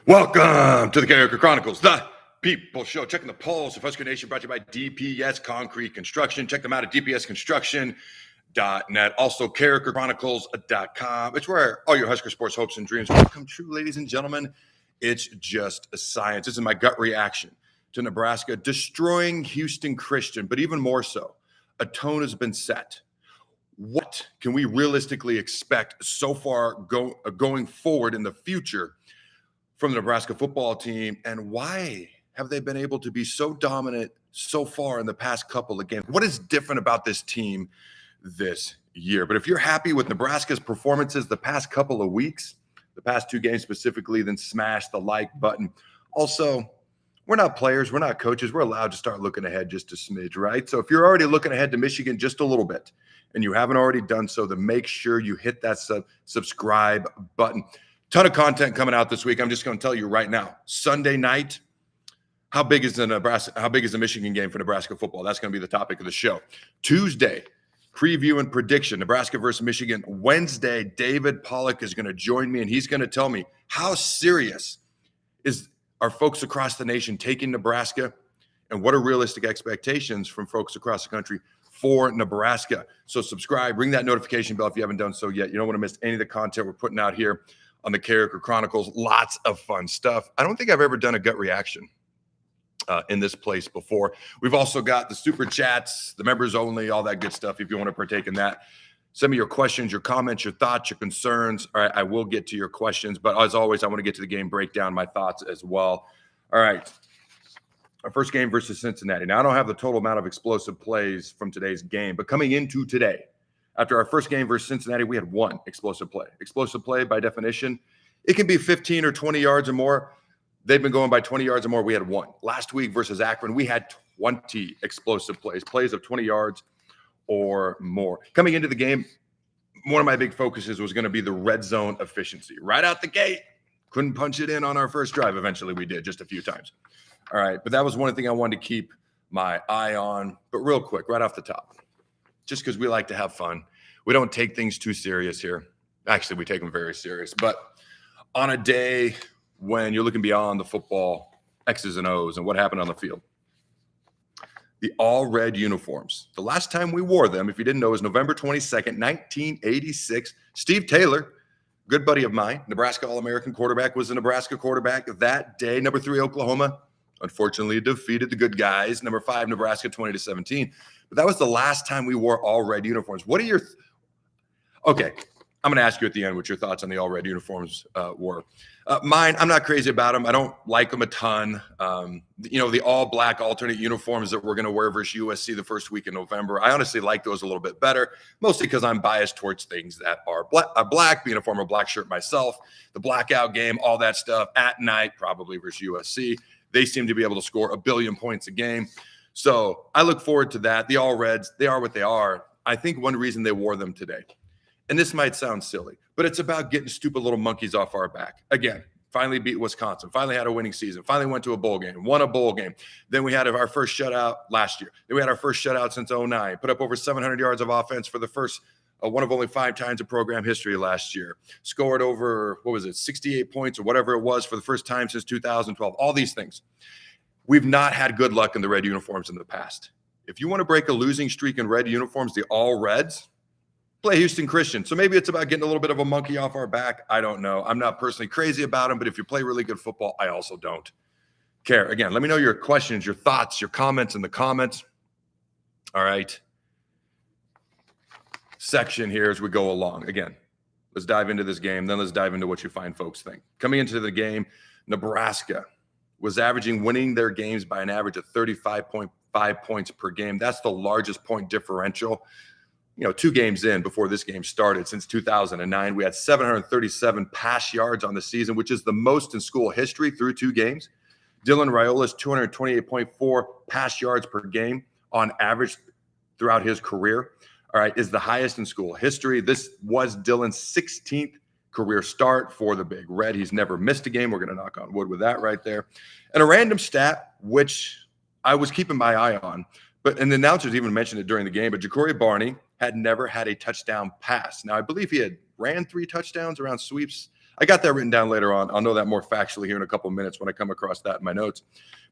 Welcome to the Carriker Chronicles, the People Show. Checking the pulse of Husker Nation, brought to you by DPS Concrete Construction. Check them out at dpsconstruction.net. Also, carrikerchronicles.com. It's where all your Husker sports hopes and dreams will come true, ladies and gentlemen. It's just a science. This is my gut reaction to Nebraska destroying Houston Christian, but even more so, a tone has been set. What can we realistically expect so far going forward in the future from the Nebraska football team, and why have they been able to be so dominant so far in the past couple of games? What is different about this team this year? But if you're happy with Nebraska's performances the past couple of weeks, the past two games specifically, then smash the like button. Also, we're not players, we're not coaches, we're allowed to start looking ahead just a smidge, right? So if you're already looking ahead to Michigan just a little bit, and you haven't already done so, then make sure you hit that subscribe button. Ton of content coming out this week. I'm just going to tell you right now. Sunday night, how big is the Michigan game for Nebraska football? That's going to be the topic of the show. Tuesday, preview and prediction, Nebraska versus Michigan. Wednesday, David Pollock is going to join me, and he's going to tell me how serious are folks across the nation taking Nebraska, and what are realistic expectations from folks across the country for Nebraska. So subscribe, ring that notification bell if you haven't done so yet. You don't want to miss any of the content we're putting out here on the Carriker Chronicles. Lots of fun stuff. I don't think I've ever done a gut reaction in this place before. We've also got the super chats, the members only, all that good stuff. If you want to partake in that, send me your questions, your comments, your thoughts, your concerns. All right, I will get to your questions, but as always, I want to get to the game breakdown, my thoughts as well. All right, our first game versus Cincinnati. Now, I don't have the total amount of explosive plays from today's game, but coming into today, after our first game versus Cincinnati, we had one explosive play. Explosive play, by definition, it can be 15 or 20 yards or more. They've been going by 20 yards or more. We had one. Last week versus Akron, we had 20 explosive plays of 20 yards or more. Coming into the game, one of my big focuses was going to be the red zone efficiency. Right out the gate, couldn't punch it in on our first drive. Eventually we did, just a few times. All right, but that was one thing I wanted to keep my eye on. But real quick, right off the top, just because we like to have fun. We don't take things too serious here. Actually, we take them very serious. But on a day when you're looking beyond the football X's and O's and what happened on the field, the all-red uniforms, the last time we wore them, if you didn't know, was November 22nd, 1986. Steve Taylor, good buddy of mine, Nebraska All-American quarterback, was the Nebraska quarterback that day. Number 3, Oklahoma, unfortunately defeated the good guys. Number 5, Nebraska, 20-17. But that was the last time we wore all-red uniforms. What are your okay, I'm going to ask you at the end what your thoughts on the all-red uniforms were. Mine, I'm not crazy about them. I don't like them a ton. The all-black alternate uniforms that we're going to wear versus USC the first week in November, I honestly like those a little bit better, mostly because I'm biased towards things that are black, being a former black shirt myself, the blackout game, all that stuff at night, probably versus USC. They seem to be able to score 1 billion points a game. So I look forward to that. The all-reds, they are what they are. I think one reason they wore them today, and this might sound silly, but it's about getting stupid little monkeys off our back. Again, finally beat Wisconsin, finally had a winning season, finally went to a bowl game, won a bowl game. Then we had our first shutout last year. Then we had our first shutout since 2009, put up over 700 yards of offense for the first one of only 5 times in program history last year. Scored over, 68 points or whatever it was for the first time since 2012. All these things. We've not had good luck in the red uniforms in the past. If you want to break a losing streak in red uniforms, the all reds, play Houston Christian. So maybe it's about getting a little bit of a monkey off our back. I don't know. I'm not personally crazy about them, but if you play really good football, I also don't care. Again, let me know your questions, your thoughts, your comments in the comments. All right. Section here as we go along. Again, let's dive into this game. Then let's dive into what you fine folks think. Coming into the game, Nebraska was winning their games by an average of 35.5 points per game. That's the largest point differential. 2 games in before this game started since 2009. We had 737 pass yards on the season, which is the most in school history through 2 games. Dylan Raiola's 228.4 pass yards per game on average throughout his career, all right, is the highest in school history. This was Dylan's 16th career start for the Big Red. He's never missed a game. We're going to knock on wood with that right there. And a random stat, which I was keeping my eye on, and the announcers even mentioned it during the game, but Ja'Cory Barney had never had a touchdown pass. Now, I believe he had ran 3 touchdowns around sweeps I got that written down later on. I'll know that more factually here in a couple of minutes when I come across that in my notes.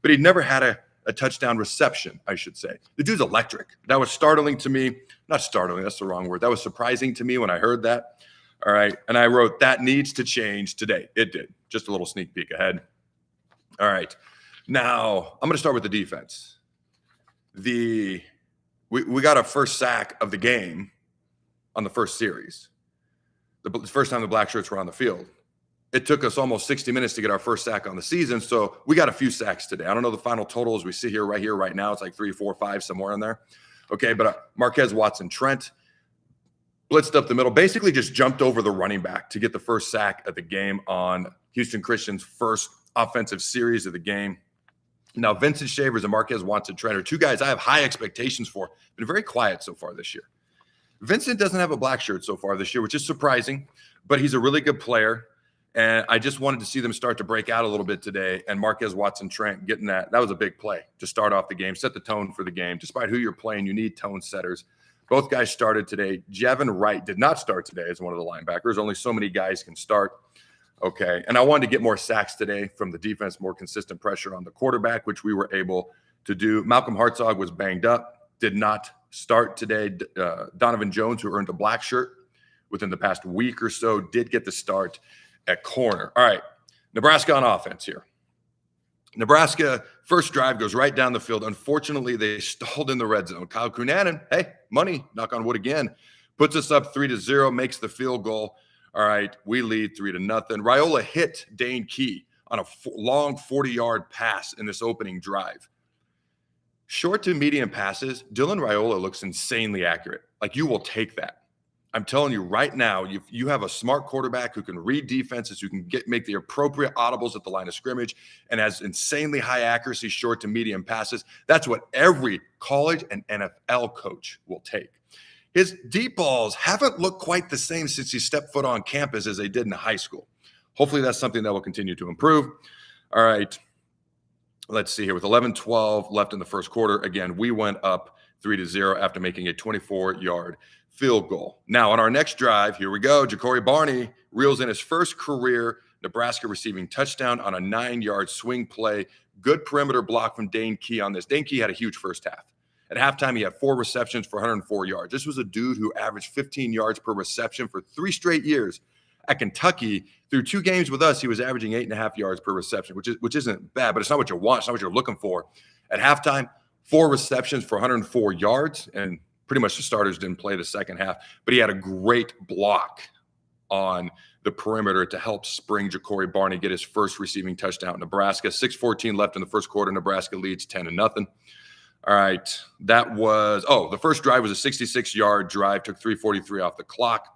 But he'd never had a touchdown reception, I should say. The dude's electric. That was startling to me. Not startling, that's the wrong word. That was surprising to me when I heard that. All right. And I wrote, that needs to change today. It did. Just a little sneak peek ahead. All right. Now, I'm going to start with the defense. We got our first sack of the game on the first series. The first time the Blackshirts were on the field. It took us almost 60 minutes to get our first sack on the season, so we got a few sacks today. I don't know the final total as we sit here, right now. It's like 3, 4, 5, somewhere in there. Okay, but Marquez Watson-Trent blitzed up the middle, basically just jumped over the running back to get the first sack of the game on Houston Christian's first offensive series of the game. Now, Vincent Shavers and Marquez Watson-Trent are two guys I have high expectations for. Been very quiet so far this year. Vincent doesn't have a black shirt so far this year, which is surprising, but he's a really good player. And I just wanted to see them start to break out a little bit today. And Marquez Watson-Trent getting that was a big play to start off the game, set the tone for the game. Despite who you're playing, you need tone setters. Both guys started today. Javin Wright did not start today as one of the linebackers. Only so many guys can start. Okay. And I wanted to get more sacks today from the defense, more consistent pressure on the quarterback, which we were able to do. Malcolm Hartzog was banged up, did not start today. Donovan Jones, who earned a black shirt within the past week or so, did get the start at corner. All right, Nebraska on offense here. Nebraska, first drive goes right down the field. Unfortunately, they stalled in the red zone. Kyle Cunanan, hey, money, knock on wood again, puts us up 3-0, makes the field goal. All right, we lead 3-0. Raiola hit Dane Key on a long 40-yard pass in this opening drive. Short to medium passes, Dylan Raiola looks insanely accurate. Like, you will take that. I'm telling you right now, you have a smart quarterback who can read defenses, who can make the appropriate audibles at the line of scrimmage, and has insanely high accuracy, short to medium passes. That's what every college and NFL coach will take. His deep balls haven't looked quite the same since he stepped foot on campus as they did in high school. Hopefully that's something that will continue to improve. All right, let's see here. With 11-12 left in the first quarter, again, we went up 3-0 after making a 24-yard field goal. Now, on our next drive, here we go. Ja'Cory Barney reels in his first career Nebraska receiving touchdown on a 9-yard swing play. Good perimeter block from Dane Key on this. Dane Key had a huge first half. At halftime, he had 4 receptions for 104 yards. This was a dude who averaged 15 yards per reception for 3 straight years. At Kentucky, through 2 games with us, he was averaging 8.5 yards per reception, which isn't bad, but it's not what you want. It's not what you're looking for. At halftime, 4 receptions for 104 yards, and pretty much the starters didn't play the second half, but he had a great block on the perimeter to help spring Ja'Cory Barney get his first receiving touchdown in Nebraska. 6:14 left in the first quarter. Nebraska leads 10-0. All right. The first drive was a 66-yard drive, took 3:43 off the clock.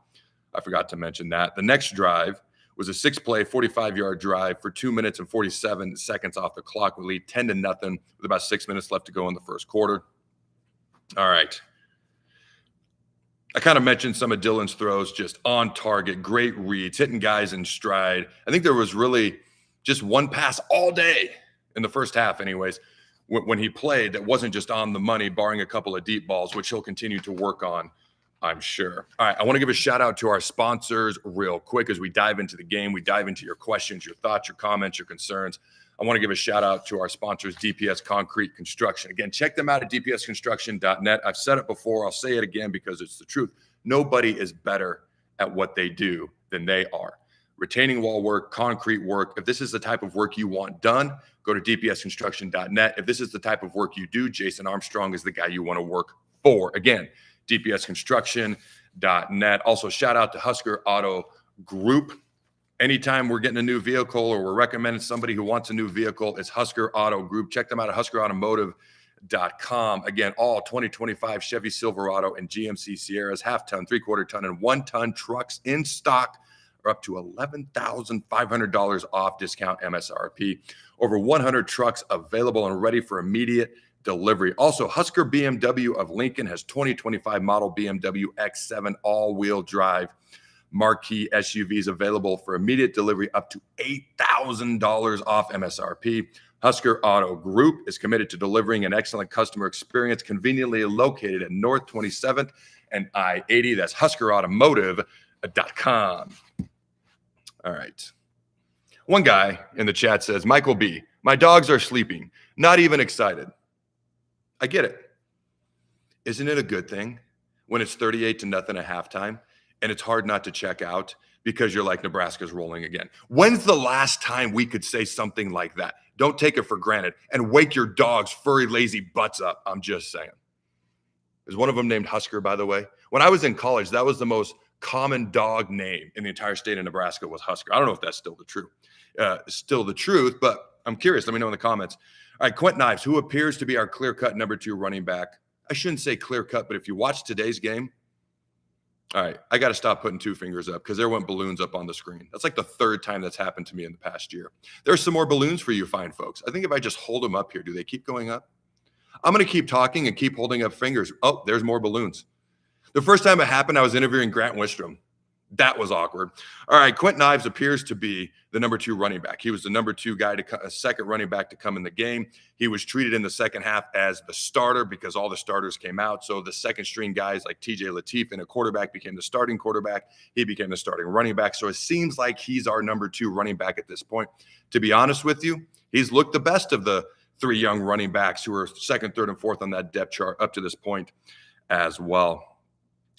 I forgot to mention that. The next drive was a 6-play, 45-yard drive for 2 minutes and 47 seconds off the clock. We lead 10-0 with about 6 minutes left to go in the first quarter. All right. I kind of mentioned some of Dylan's throws, just on target, great reads, hitting guys in stride. I think there was really just one pass all day in the first half anyways, when he played, that wasn't just on the money, barring a couple of deep balls, which he'll continue to work on, I'm sure. All right, I want to give a shout out to our sponsors real quick as we dive into the game. We dive into your questions, your thoughts, your comments, your concerns. I want to give a shout out to our sponsors, DPS Concrete Construction. Again, check them out at dpsconstruction.net. I've said it before. I'll say it again because it's the truth. Nobody is better at what they do than they are. Retaining wall work, concrete work. If this is the type of work you want done, go to dpsconstruction.net. If this is the type of work you do, Jason Armstrong is the guy you want to work for. Again, dpsconstruction.net. Also, shout out to Husker Auto Group. Anytime we're getting a new vehicle or we're recommending somebody who wants a new vehicle, it's Husker Auto Group. Check them out at huskerautomotive.com. Again, all 2025 Chevy Silverado and GMC Sierras, half-ton, three-quarter-ton, and one-ton trucks in stock are up to $11,500 off discount MSRP. Over 100 trucks available and ready for immediate delivery. Also, Husker BMW of Lincoln has 2025 model BMW X7 all-wheel drive marquee SUVs available for immediate delivery up to $8,000 off MSRP. Husker Auto Group is committed to delivering an excellent customer experience, conveniently located at North 27th and I-80. That's huskerautomotive.com. All right. One guy in the chat says, Michael B., my dogs are sleeping, not even excited. I get it. Isn't it a good thing when it's 38-0 at halftime and it's hard not to check out because you're like, Nebraska's rolling again? When's the last time we could say something like that? Don't take it for granted and wake your dog's furry, lazy butts up. I'm just saying. Is one of them named Husker, by the way? When I was in college, that was the most common dog name in the entire state of Nebraska was Husker. I don't know if that's still the truth, but I'm curious. Let me know in the comments. All right, Quentin Ives, who appears to be our clear-cut number 2 running back. I shouldn't say clear-cut, but if you watch today's game, all right, I got to stop putting 2 fingers up because there went balloons up on the screen. That's like the 3rd time that's happened to me in the past year. There's some more balloons for you fine folks. I think if I just hold them up here, do they keep going up? I'm going to keep talking and keep holding up fingers. Oh, there's more balloons. The first time it happened, I was interviewing Grant Wistrom. That was awkward. All right, Quentin Ives appears to be the number 2 running back. He was the number 2 guy, a second running back to come in the game. He was treated in the second half as the starter because all the starters came out. So the second string guys like TJ Lateef and a quarterback became the starting quarterback. He became the starting running back. So it seems like he's our number 2 running back at this point. To be honest with you, he's looked the best of the 3 young running backs who are 2nd, 3rd, and 4th on that depth chart up to this point as well.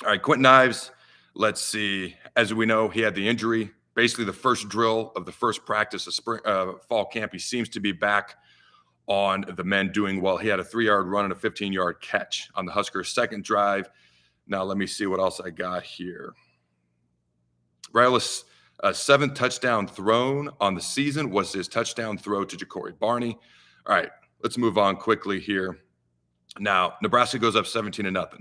All right, Quentin Ives. Let's see. As we know, he had the injury. Basically, the first drill of the first practice of fall camp. He seems to be back on the men doing well. He had a 3-yard run and a 15-yard catch on the Huskers' second drive. Now, let me see what else I got here. Raiola's 7th touchdown thrown on the season was his touchdown throw to Ja'Cory Barney. All right, let's move on quickly here. Now, Nebraska goes up 17-0.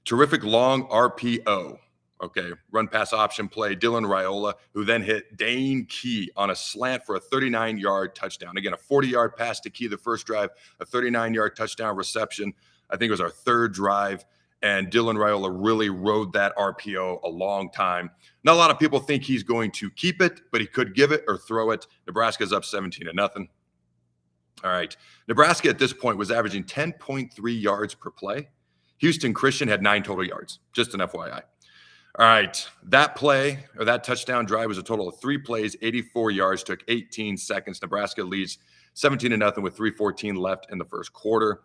Terrific long RPO. Okay, run pass option play, Dylan Raiola, who then hit Dane Key on a slant for a 39-yard touchdown. Again, a 40-yard pass to Key the first drive, a 39-yard touchdown reception. I think it was our 3rd drive, and Dylan Raiola really rode that RPO a long time. Not a lot of people think he's going to keep it, but he could give it or throw it. Nebraska's up 17-0. All right, Nebraska at this point was averaging 10.3 yards per play. Houston Christian had 9 total yards, just an FYI. All right, that play or that touchdown drive was a total of 3 plays, 84 yards, took 18 seconds. Nebraska leads 17-0 with 3:14 left in the first quarter.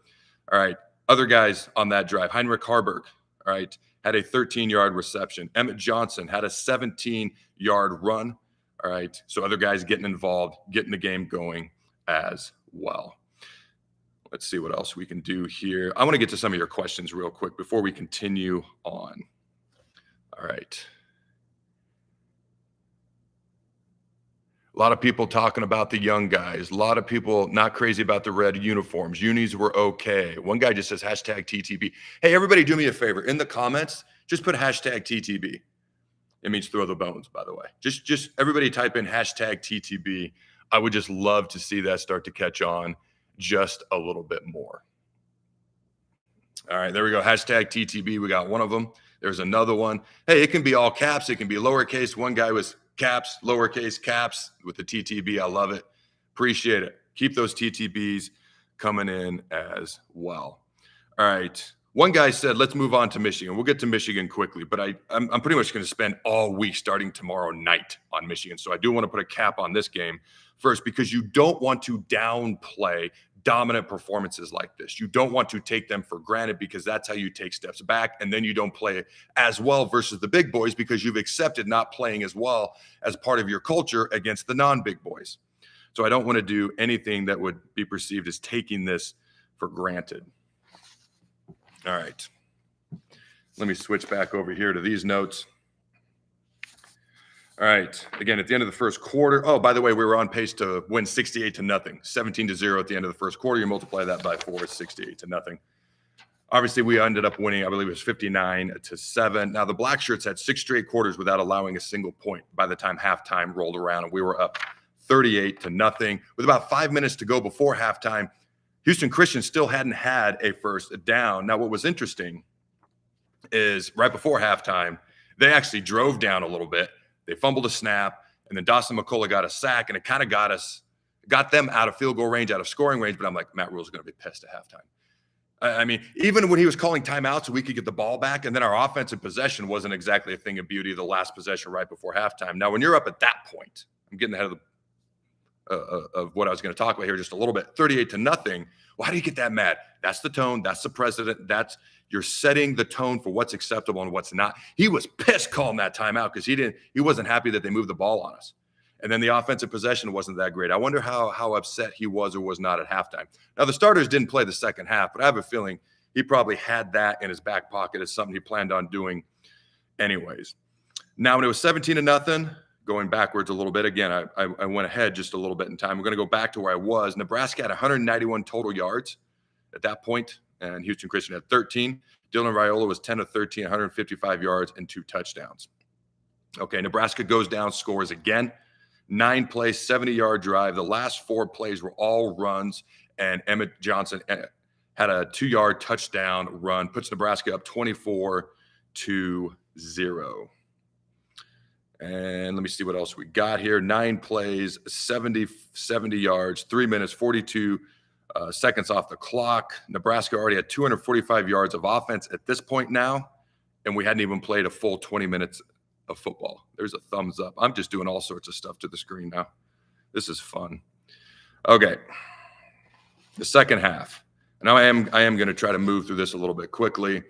All right, other guys on that drive, Heinrich Harburg, all right, had a 13-yard reception. Emmett Johnson had a 17-yard run. All right, so other guys getting involved, getting the game going as well. Let's see what else we can do here. I want to get to some of your questions real quick before we continue on. All right. A lot of people talking about the young guys. A lot of people not crazy about the red uniforms. Unis were okay. One guy just says hashtag TTB. Hey, everybody do me a favor. In the comments, just put hashtag TTB. It means throw the bones, by the way. Just everybody type in hashtag TTB. I would just love to see that start to catch on just a little bit more. All right, there we go. Hashtag TTB. We got one of them. There's another one. Hey, it can be all caps. It can be lowercase. One guy was caps, lowercase caps with the TTB. I love it. Appreciate it. Keep those TTBs coming in as well. All right. One guy said, let's move on to Michigan. We'll get to Michigan quickly, but I'm pretty much going to spend all week starting tomorrow night on Michigan. So I do want to put a cap on this game first because you don't want to downplay dominant performances like this. You don't want to take them for granted because that's how you take steps back, and then you don't play as well versus the big boys because you've accepted not playing as well as part of your culture against the non-big boys. So I don't want to do anything that would be perceived as taking this for granted. All right. Let me switch back over here to these notes. All right. Again, at the end of the first quarter. Oh, by the way, we were on pace to win 68-0, 17-0 at the end of the first quarter. You multiply that by 4, 68-0. Obviously, we ended up winning, I believe it was 59-7. Now, the Blackshirts had 6 straight quarters without allowing a single point by the time halftime rolled around, and we were up 38-0. With about 5 minutes to go before halftime, Houston Christian still hadn't had a first down. Now, what was interesting is right before halftime, they actually drove down a little bit. They fumbled a snap, and then Dawson McCullough got a sack, and it kind of got them out of field goal range, out of scoring range. But I'm like, Matt Rhule's going to be pissed at halftime. I mean, even when he was calling timeouts so we could get the ball back, and then our offensive possession wasn't exactly a thing of beauty, the last possession right before halftime. Now, when you're up at that point, I'm getting ahead of what I was going to talk about here just a little bit, 38-0. Why do you get that mad? That's the tone. That's the president. You're setting the tone for what's acceptable and what's not. He was pissed calling that timeout because he wasn't happy that they moved the ball on us. And then the offensive possession wasn't that great. I wonder how upset he was or was not at halftime. Now, the starters didn't play the second half, but I have a feeling he probably had that in his back pocket as something he planned on doing anyways. Now, when it was 17-0, going backwards a little bit, again, I went ahead just a little bit in time. We're going to go back to where I was. Nebraska had 191 total yards at that point, and Houston Christian had 13. Dylan Raiola was 10 of 13, 155 yards and 2 touchdowns. Okay, Nebraska goes down, scores again. 9 plays, 70-yard drive. The last 4 plays were all runs, and Emmett Johnson had a 2-yard touchdown run, puts Nebraska up 24-0. And let me see what else we got here. 9 plays, 70 yards, 3 minutes, 42 seconds off the clock. Nebraska already had 245 yards of offense at this point now, and we hadn't even played a full 20 minutes of football. There's a thumbs up. I'm just doing all sorts of stuff to the screen now. This is fun. Okay. The second half. Now I am going to try to move through this a little bit quickly.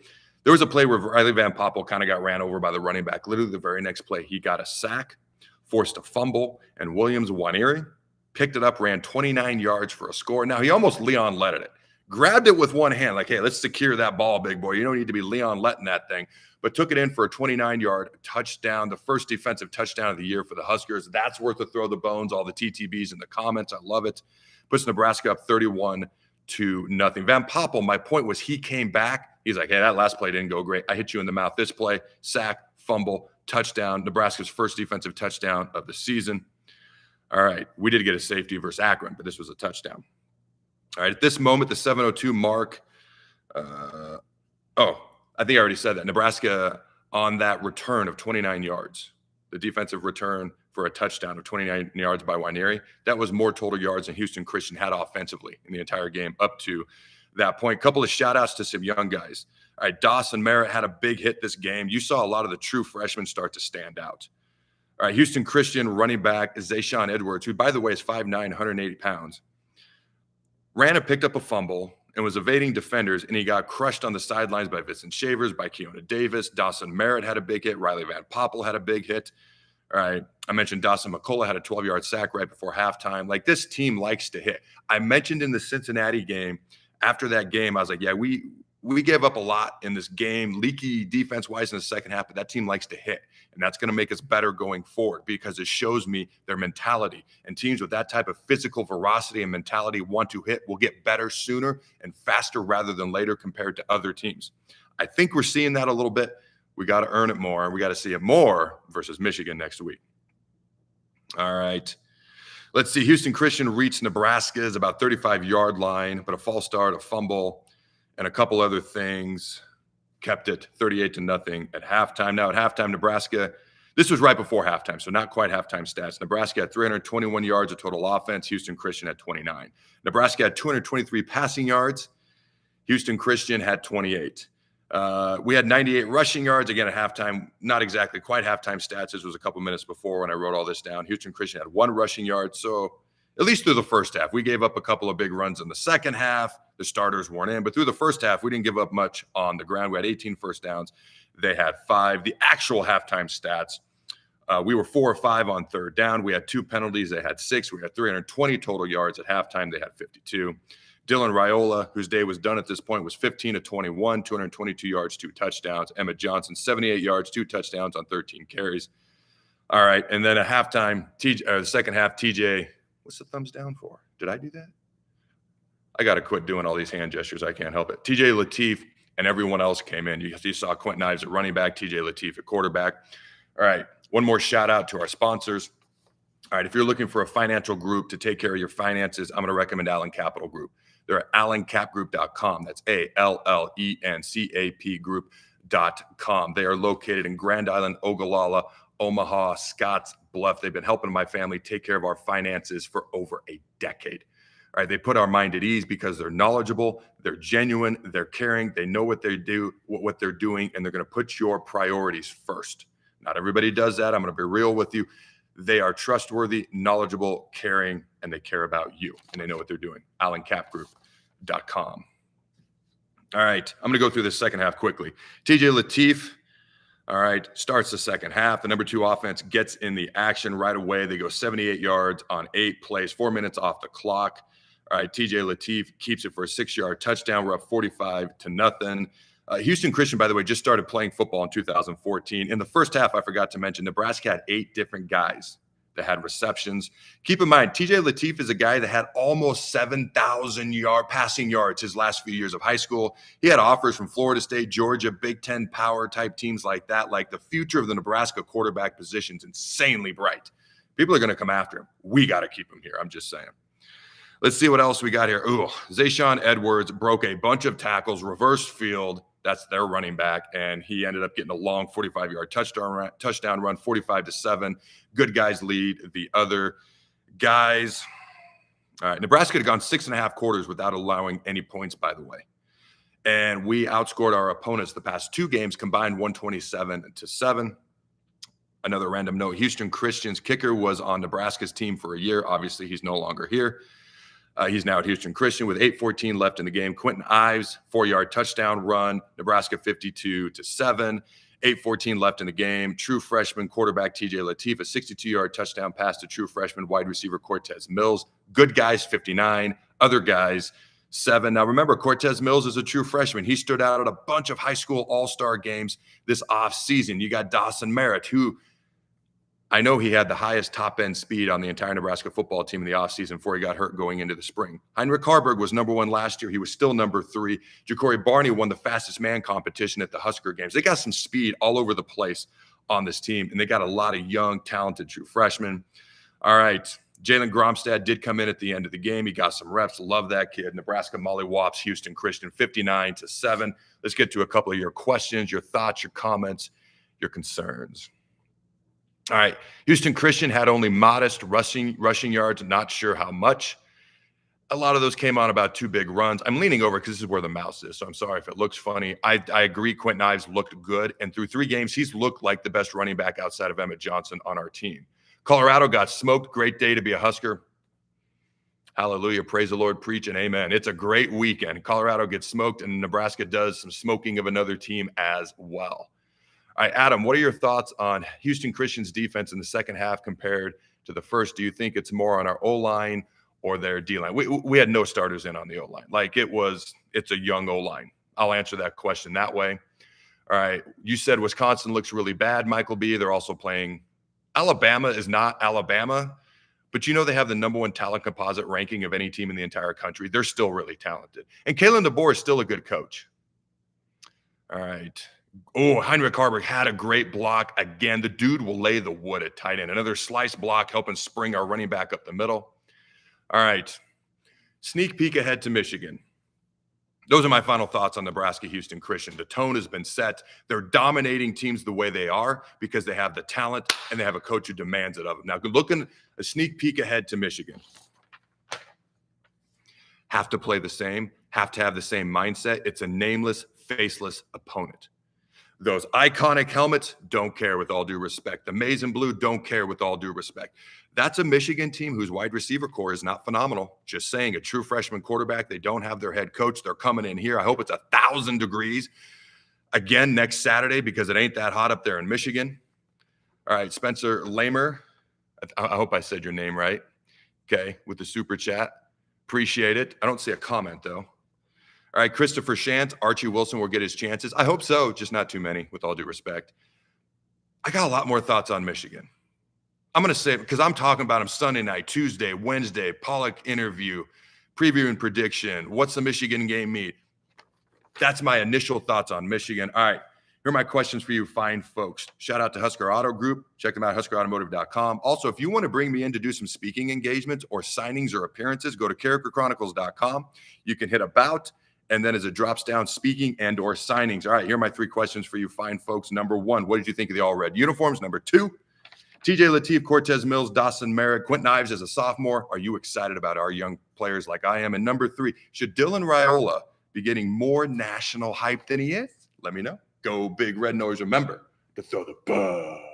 There was a play where Riley Van Poppel kind of got ran over by the running back. Literally the very next play, he got a sack, forced a fumble, and Williams Waneri picked it up, ran 29 yards for a score. Now, he almost Leon Letted it. Grabbed it with one hand, like, hey, let's secure that ball, big boy. You don't need to be Leon Letting that thing. But took it in for a 29-yard touchdown, the first defensive touchdown of the year for the Huskers. That's worth a throw the bones, all the TTBs in the comments. I love it. Puts Nebraska up 31-0. Van Poppel, my point was he came back. He's like, hey, that last play didn't go great. I hit you in the mouth. This play, sack, fumble, touchdown. Nebraska's first defensive touchdown of the season. All right, we did get a safety versus Akron, but this was a touchdown. All right, at this moment, the 7:02 mark. I think I already said that. Nebraska on that return of 29 yards, the defensive return for a touchdown of 29 yards by Waneri, that was more total yards than Houston Christian had offensively in the entire game up to that point. Couple of shout outs to some young guys. All right, Dawson Merritt had a big hit this game. You saw a lot of the true freshmen start to stand out. All right, Houston Christian running back Zayshawn Edwards, who, by the way, is 5'9", 180 pounds, ran and picked up a fumble and was evading defenders, and he got crushed on the sidelines by Vincent Shavers, by Keona Davis. Dawson Merritt had a big hit. Riley Van Poppel had a big hit. All right, I mentioned Dawson McCullough had a 12-yard sack right before halftime. Like, this team likes to hit. I mentioned in the Cincinnati game, after that game, I was like, yeah, we gave up a lot in this game, leaky defense-wise in the second half, but that team likes to hit, and that's going to make us better going forward because it shows me their mentality. And teams with that type of physical veracity and mentality want to hit will get better sooner and faster rather than later compared to other teams. I think we're seeing that a little bit. We got to earn it more, and we got to see it more versus Michigan next week. All right. Let's see. Houston Christian reached Nebraska's about 35-yard line, but a false start, a fumble, and a couple other things kept it 38-0 at halftime. Now at halftime, Nebraska, this was right before halftime, so not quite halftime stats. Nebraska had 321 yards of total offense. Houston Christian had 29. Nebraska had 223 passing yards. Houston Christian had 28. We had 98 rushing yards. Again, at halftime, not exactly quite halftime stats. This was a couple minutes before when I wrote all this down. Houston Christian had 1 rushing yard. So at least through the first half, we gave up a couple of big runs in the second half. The starters weren't in. But through the first half, we didn't give up much on the ground. We had 18 first downs. They had 5. The actual halftime stats, we were 4 or 5 on third down. We had 2 penalties. They had 6. We had 320 total yards. At halftime, they had 52. Dylan Raiola, whose day was done at this point, was 15 of 21, 222 yards, 2 touchdowns. Emmett Johnson, 78 yards, 2 touchdowns on 13 carries. All right, and then at halftime, the second half, TJ, what's the thumbs down for? Did I do that? I got to quit doing all these hand gestures. I can't help it. TJ Lateef and everyone else came in. You saw Quentin Ives at running back, TJ Lateef at quarterback. All right, one more shout out to our sponsors. All right, if you're looking for a financial group to take care of your finances, I'm going to recommend Allen Capital Group. They're at allencapgroup.com. That's ALLENCAP group.com. They are located in Grand Island, Ogallala, Omaha, Scotts Bluff. They've been helping my family take care of our finances for over a decade. All right, they put our mind at ease because they're knowledgeable, they're genuine, they're caring, they know what they do, what they're doing, and they're going to put your priorities first. Not everybody does that. I'm going to be real with you. They are trustworthy, knowledgeable, caring, and they care about you, and they know what they're doing. AlanCapGroup.com. All right, I'm going to go through this second half quickly. TJ Lateef, all right, starts the second half. The number 2 offense gets in the action right away. They go 78 yards on 8 plays, 4 minutes off the clock. All right, TJ Lateef keeps it for a 6-yard touchdown. We're up 45-0. Houston Christian, by the way, just started playing football in 2014. In the first half, I forgot to mention, Nebraska had 8 different guys that had receptions. Keep in mind, TJ Lateef is a guy that had almost 7,000 passing yards his last few years of high school. He had offers from Florida State, Georgia, Big Ten power type teams like that. Like, the future of the Nebraska quarterback position is insanely bright. People are going to come after him. We got to keep him here. I'm just saying. Let's see what else we got here. Ooh, Zayshawn Edwards broke a bunch of tackles, reversed field. That's their running back, and he ended up getting a long 45-yard touchdown run, 45-7. Good guys lead the other guys. All right, Nebraska had gone 6.5 quarters without allowing any points, by the way. And we outscored our opponents the past 2 games, combined 127-7. Another random note, Houston Christian's kicker was on Nebraska's team for a year. Obviously, he's no longer here. He's now at Houston Christian with 8:14 left in the game. Quentin Ives, 4-yard touchdown run. Nebraska 52-7. 8:14 left in the game. True freshman quarterback TJ Lateef, a 62-yard touchdown pass to true freshman wide receiver Cortez Mills. Good guys, 59. Other guys, 7. Now, remember, Cortez Mills is a true freshman. He stood out at a bunch of high school all-star games this offseason. You got Dawson Merritt, who I know he had the highest top-end speed on the entire Nebraska football team in the offseason before he got hurt going into the spring. Heinrich Harburg was number 1 last year. He was still number 3. Ja'Cory Barney won the fastest man competition at the Husker games. They got some speed all over the place on this team, and they got a lot of young, talented true freshmen. All right, Jalen Gromstad did come in at the end of the game. He got some reps. Love that kid. Nebraska mollywops Houston Christian 59-7. Let's get to a couple of your questions, your thoughts, your comments, your concerns. All right, Houston Christian had only modest rushing yards, not sure how much. A lot of those came on about 2 big runs. I'm leaning over because this is where the mouse is, so I'm sorry if it looks funny. I agree Quentin Ives looked good, and through 3 games, he's looked like the best running back outside of Emmett Johnson on our team. Colorado got smoked. Great day to be a Husker. Hallelujah, praise the Lord, preach, and amen. It's a great weekend. Colorado gets smoked, and Nebraska does some smoking of another team as well. All right, Adam, what are your thoughts on Houston Christian's defense in the second half compared to the first? Do you think it's more on our O-line or their D-line? We had no starters in on the O-line. Like, it's a young O-line. I'll answer that question that way. All right, you said Wisconsin looks really bad, Michael B. They're also playing – Alabama is not Alabama, but you know they have the number 1 talent composite ranking of any team in the entire country. They're still really talented. And Kalen DeBoer is still a good coach. All right. Oh, Heinrich Harburg had a great block. Again, the dude will lay the wood at tight end. Another slice block helping spring our running back up the middle. All right. Sneak peek ahead to Michigan. Those are my final thoughts on Nebraska Houston Christian. The tone has been set. They're dominating teams the way they are because they have the talent and they have a coach who demands it of them. Now, looking a sneak peek ahead to Michigan. Have to play the same, have to have the same mindset. It's a nameless, faceless opponent. Those iconic helmets, don't care with all due respect. The maize and blue, don't care with all due respect. That's a Michigan team whose wide receiver core is not phenomenal. Just saying, a true freshman quarterback. They don't have their head coach. They're coming in here. I hope it's 1,000 degrees again next Saturday because it ain't that hot up there in Michigan. All right, Spencer Lamer. I hope I said your name right. Okay, with the super chat. Appreciate it. I don't see a comment, though. All right, Christopher Shantz, Archie Wilson will get his chances. I hope so, just not too many, with all due respect. I got a lot more thoughts on Michigan. I'm going to say, because I'm talking about them Sunday night, Tuesday, Wednesday, Pollock interview, preview and prediction. What's the Michigan game mean? That's my initial thoughts on Michigan. All right, here are my questions for you fine folks. Shout out to Husker Auto Group. Check them out, huskerautomotive.com. Also, if you want to bring me in to do some speaking engagements or signings or appearances, go to carrikerchronicles.com. You can hit about. And then as it drops down, speaking and or signings. All right, here are my 3 questions for you fine folks. Number 1, what did you think of the all-red uniforms? Number 2, TJ Lateef, Cortez Mills, Dawson Merritt, Quentin Ives as a sophomore. Are you excited about our young players like I am? And number 3, should Dylan Raiola be getting more national hype than he is? Let me know. Go Big Red Nose. Remember to throw the ball.